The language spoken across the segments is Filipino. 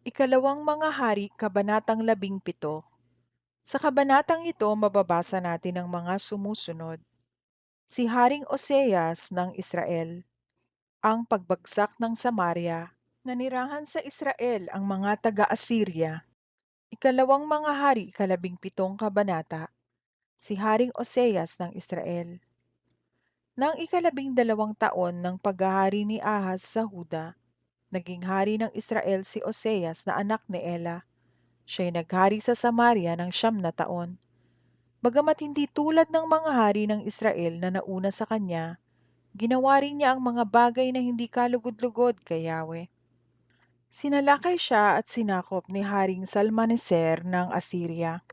Ikalawang mga hari, Kabanatang 17. Sa kabanatang ito, mababasa natin ang mga sumusunod. Si Haring Oseas ng Israel, ang pagbagsak ng Samaria, nanirahan sa Israel ang mga taga-Assyria. Ikalawang mga hari, 17 kabanata, si Haring Oseas ng Israel. Nang 12 ng paghahari ni Ahaz sa Huda, naging hari ng Israel si Oseas na anak ni Ela. Siya'y naghari sa Samaria ng 9 taon. Bagamat hindi tulad ng mga hari ng Israel na nauna sa kanya, ginawa rin niya ang mga bagay na hindi kalugod-lugod kay Yahweh. Sinalakay siya at sinakop ni Haring Salmaneser ng Assyria.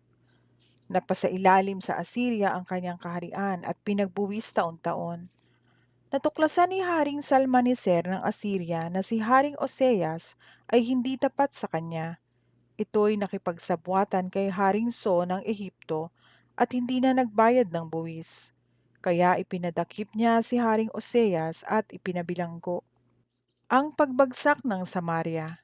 Napasailalim sa Assyria ang kanyang kaharian at pinagbuwis taon-taon. Natuklasan ni Haring Salmaneser ng Assyria na si Haring Oseas ay hindi tapat sa kanya. Ito'y nakipagsabwatan kay Haring So ng Ehipto at hindi na nagbayad ng buwis. Kaya ipinadakip niya si Haring Oseas at ipinabilanggo. Ang pagbagsak ng Samaria.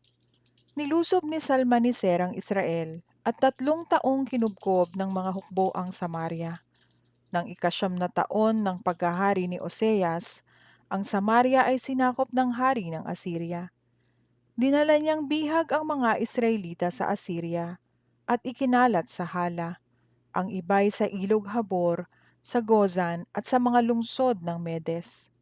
Nilusob ni Salmaneser ang Israel at 3 taong kinubkob ng mga hukbo ang Samaria. Nang ika9 ng paghahari ni Oseas, ang Samaria ay sinakop ng hari ng Assyria. Dinala niyang bihag ang mga Israelita sa Assyria at ikinalat sa Hala, ang iba'y sa Ilog Habor, sa Gozan at sa mga lungsod ng Medes.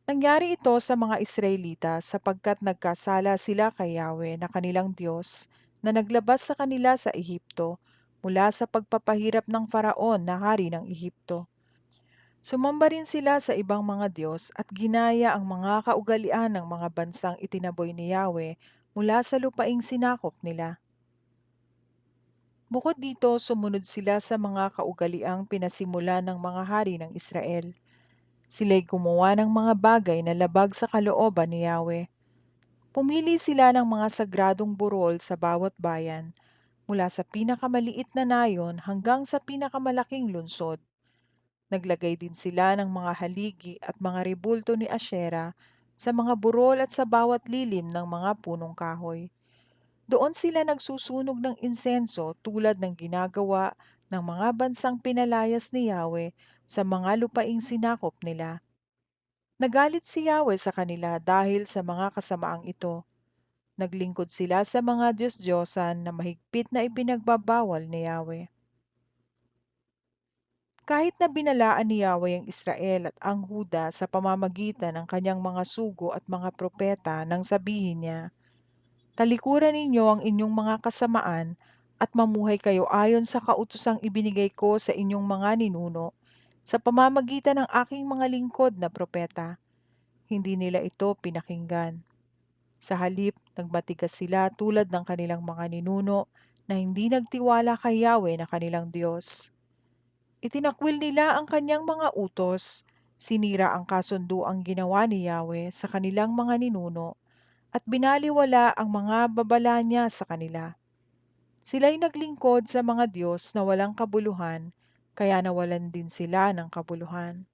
Nangyari ito sa mga Israelita sapagkat nagkasala sila kay Yahweh na kanilang Diyos na naglabas sa kanila sa Ehipto mula sa pagpapahirap ng Faraon na hari ng Ehipto. Sumamba rin sila sa ibang mga Diyos at ginaya ang mga kaugalian ng mga bansang itinaboy ni Yahweh mula sa lupaing sinakop nila. Bukod dito, sumunod sila sa mga kaugaliang pinasimula ng mga hari ng Israel. Sila'y gumawa ng mga bagay na labag sa kalooban ni Yahweh. Pumili sila ng mga sagradong burol sa bawat bayan, mula sa pinakamaliit na nayon hanggang sa pinakamalaking lungsod. Naglagay din sila ng mga haligi at mga rebulto ni Ashera sa mga burol at sa bawat lilim ng mga punong kahoy. Doon sila nagsusunog ng insenso tulad ng ginagawa ng mga bansang pinalayas ni Yahweh sa mga lupaing sinakop nila. Nagalit si Yahweh sa kanila dahil sa mga kasamaang ito. Naglingkod sila sa mga Diyos-Diyosan na mahigpit na ipinagbabawal ni Yahweh. Kahit na binalaan ni Yahweh ang Israel at ang Huda sa pamamagitan ng kanyang mga sugo at mga propeta nang sabihin niya, "Talikuran ninyo ang inyong mga kasamaan at mamuhay kayo ayon sa kautosang ibinigay ko sa inyong mga ninuno sa pamamagitan ng aking mga lingkod na propeta." Hindi nila ito pinakinggan. Sa halip, nagmatigas sila tulad ng kanilang mga ninuno na hindi nagtiwala kay Yahweh na kanilang Diyos. Itinakwil nila ang kanyang mga utos, sinira ang kasunduang ginawa ni Yahweh sa kanilang mga ninuno, at binaliwala ang mga babala niya sa kanila. Sila'y naglingkod sa mga Diyos na walang kabuluhan, kaya nawalan din sila ng kabuluhan.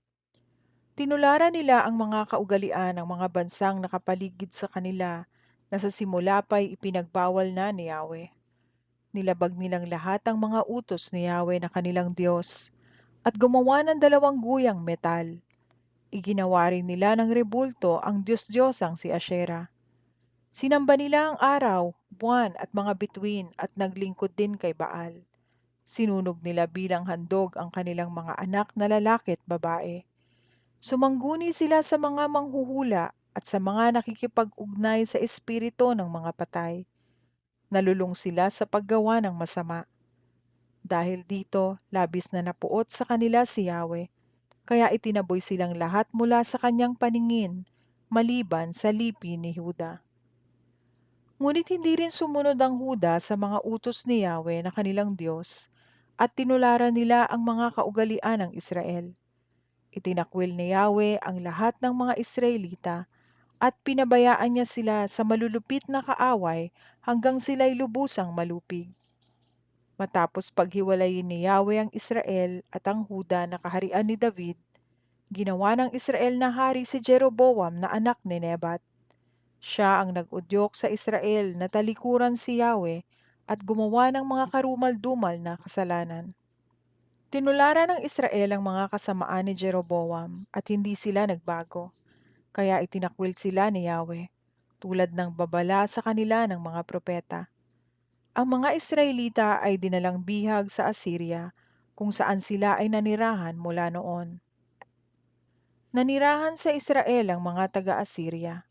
Tinularan nila ang mga kaugalian ng mga bansang nakapaligid sa kanila na sa simula pa'y ipinagbawal na ni Yahweh. Nilabag nilang lahat ang mga utos ni Yahweh na kanilang Diyos at gumawa ng 2 guyang metal. Iginawa rin nila ng rebulto ang Diyos-Diyosang si Ashera. Sinamba nila ang araw, buwan at mga bituin at naglingkod din kay Baal. Sinunog nila bilang handog ang kanilang mga anak na lalaki at babae. Sumangguni sila sa mga manghuhula at sa mga nakikipag-ugnay sa espiritu ng mga patay. Nalulung sila sa paggawa ng masama. Dahil dito, labis na napuot sa kanila si Yahweh, kaya itinaboy silang lahat mula sa kanyang paningin, maliban sa lipi ni Huda. Ngunit hindi rin sumunod ang Huda sa mga utos ni Yahweh na kanilang Diyos, at tinularan nila ang mga kaugalian ng Israel. Itinakwil ni Yahweh ang lahat ng mga Israelita at pinabayaan niya sila sa malulupit na kaaway hanggang sila'y lubusang malupig. Matapos paghiwalayin ni Yahweh ang Israel at ang Huda na kaharian ni David, ginawa ng Israel na hari si Jeroboam na anak ni Nebat. Siya ang nag-udyok sa Israel na talikuran si Yahweh at gumawa ng mga karumal-dumal na kasalanan. Tinularan ng Israel ang mga kasamaan ni Jeroboam at hindi sila nagbago, kaya itinakwil sila ni Yahweh, tulad ng babala sa kanila ng mga propeta. Ang mga Israelita ay dinalang bihag sa Assyria, kung saan sila ay nanirahan mula noon. Nanirahan sa Israel ang mga taga-Assyria.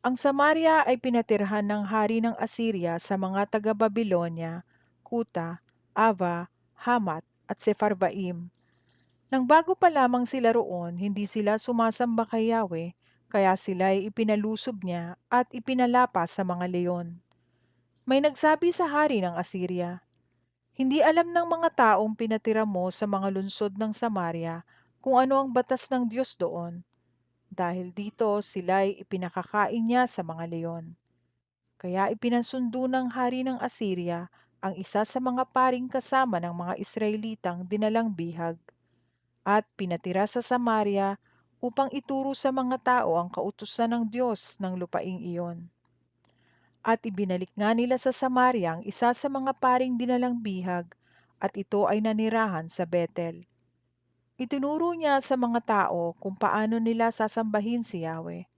Ang Samaria ay pinatirhan ng hari ng Assyria sa mga taga-Babylonia, Kuta, Ava, Hamat at Sepharvaim. Nang bago pa lamang sila roon, hindi sila sumasamba kay Yahweh, kaya sila ay ipinalusob niya at ipinalapa sa mga leon. May nagsabi sa hari ng Assyria, "Hindi alam ng mga taong pinatira mo sa mga lungsod ng Samaria kung ano ang batas ng Diyos doon. Dahil dito sila'y ipinakakain niya sa mga leon." Kaya ipinasundo ng hari ng Assyria ang isa sa mga paring kasama ng mga Israelitang dinalang bihag at pinatira sa Samaria upang ituro sa mga tao ang kautusan ng Diyos ng lupaing iyon. At ibinalik nga nila sa Samaria ang isa sa mga paring dinalang bihag at ito ay nanirahan sa Bethel. Itinuro niya sa mga tao kung paano nila sasambahin si Yahweh.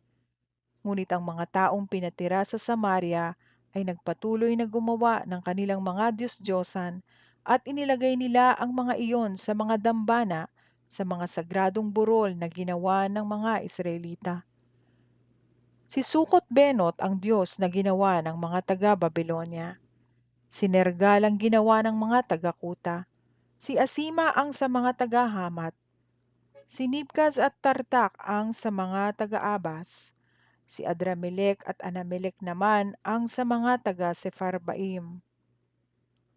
Ngunit ang mga taong pinatira sa Samaria ay nagpatuloy na gumawa ng kanilang mga Diyos-Diyosan at inilagay nila ang mga iyon sa mga dambana sa mga sagradong burol na ginawa ng mga Israelita. Si Sukot-Benot ang Diyos na ginawa ng mga taga-Babylonia. Si Nergal ang ginawa ng mga taga-Kuta. Si Asima ang sa mga taga-Hamat. Si Nibkaz at Tartak ang sa mga taga-Abas. Si Adramelek at Anamelek naman ang sa mga taga-Sepharvaim.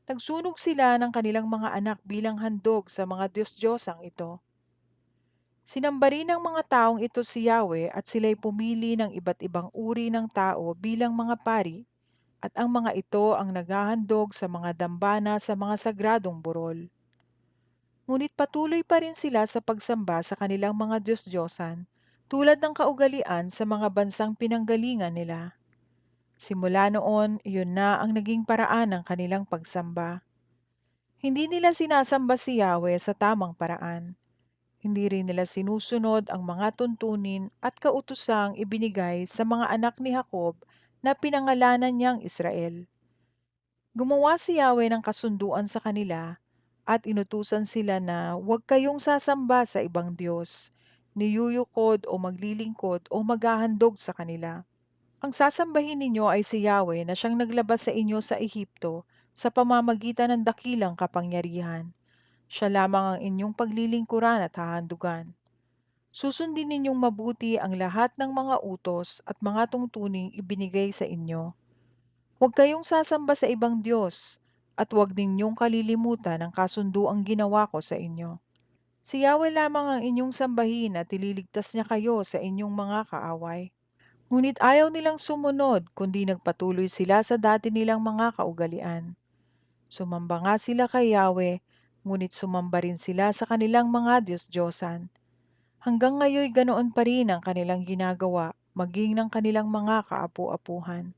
Nagsunog sila ng kanilang mga anak bilang handog sa mga Diyos-Diyosang ito. Sinamba rin ng mga taong ito si Yahweh at sila'y pumili ng iba't ibang uri ng tao bilang mga pari, at ang mga ito ang naghahandog sa mga dambana sa mga sagradong burol. Ngunit patuloy pa rin sila sa pagsamba sa kanilang mga Diyos-Diyosan, tulad ng kaugalian sa mga bansang pinanggalingan nila. Simula noon, iyon na ang naging paraan ng kanilang pagsamba. Hindi nila sinasamba si Yahweh sa tamang paraan. Hindi rin nila sinusunod ang mga tuntunin at kautusang ibinigay sa mga anak ni Jacob na pinangalanan niyang Israel. Gumawa si Yahweh ng kasunduan sa kanila at inutusan sila na huwag kayong sasamba sa ibang Diyos, niyuyukod o maglilingkod o maghahandog sa kanila. Ang sasambahin ninyo ay si Yahweh na siyang naglabas sa inyo sa Ehipto sa pamamagitan ng dakilang kapangyarihan. Siya lamang ang inyong paglilingkuran at hahandugan. Susundin ninyong mabuti ang lahat ng mga utos at mga tungtuning ibinigay sa inyo. Huwag kayong sasamba sa ibang Diyos at huwag ninyong kalilimutan ang kasunduang ginawa ko sa inyo. Si Yahweh lamang ang inyong sambahin at ililigtas niya kayo sa inyong mga kaaway. Ngunit ayaw nilang sumunod, kundi nagpatuloy sila sa dati nilang mga kaugalian. Sumamba nga sila kay Yahweh, ngunit sumamba rin sila sa kanilang mga Diyos-Diyosan. Hanggang ngayon ganoon pa rin ang kanilang ginagawa, maging ng kanilang mga kaapu-apuhan.